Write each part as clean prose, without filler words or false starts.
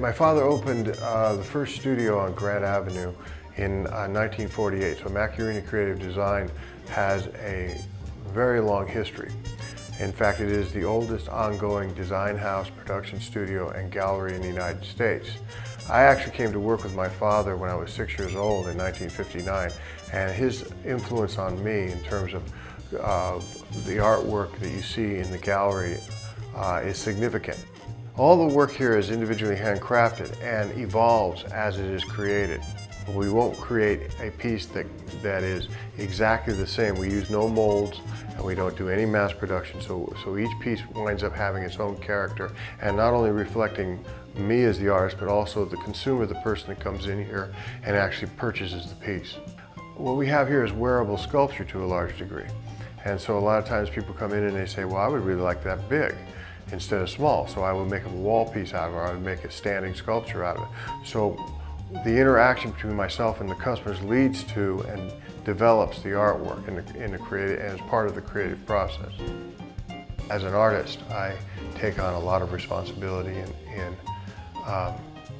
My father opened the first studio on Grant Avenue in 1948, so Maccchiarini Creative Design has a very long history. In fact, it is the oldest ongoing design house, production studio, and gallery in the United States. I actually came to work with my father when I was 6 years old in 1959, and his influence on me in terms of the artwork that you see in the gallery is significant. All the work here is individually handcrafted and evolves as it is created. We won't create a piece that is exactly the same. We use no molds and we don't do any mass production. So each piece winds up having its own character and not only reflecting me as the artist, but also the consumer, the person that comes in here and actually purchases the piece. What we have here is wearable sculpture to a large degree. And so a lot of times people come in and they say, well, I would really like that big instead of small. So I would make a wall piece out of it, or I would make a standing sculpture out of it. So the interaction between myself and the customers leads to and develops the artwork in the creative, and as part of the creative process. As an artist, I take on a lot of responsibility in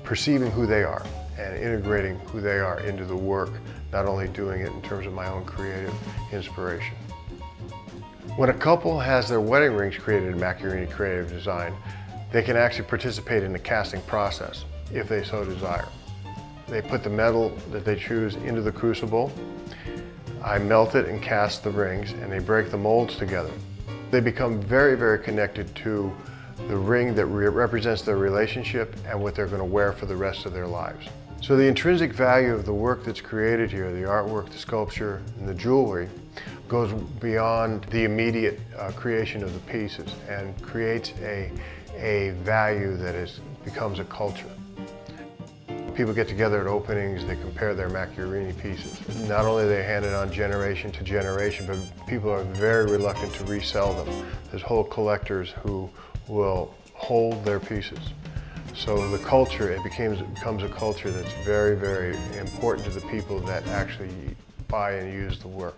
perceiving who they are and integrating who they are into the work, not only doing it in terms of my own creative inspiration. When a couple has their wedding rings created in Maccchiarini Creative Design, they can actually participate in the casting process if they so desire. They put the metal that they choose into the crucible. I melt it and cast the rings, and they break the molds together. They become very, very connected to the ring that represents their relationship and what they're going to wear for the rest of their lives. So the intrinsic value of the work that's created here, the artwork, the sculpture, and the jewelry, goes beyond the immediate creation of the pieces and creates a value that becomes a culture. People get together at openings, they compare their Maccchiarini pieces. Not only are they handed on generation to generation, but people are very reluctant to resell them. There's whole collectors who will hold their pieces. So the culture, it becomes a culture that's very, very important to the people that actually buy and use the work.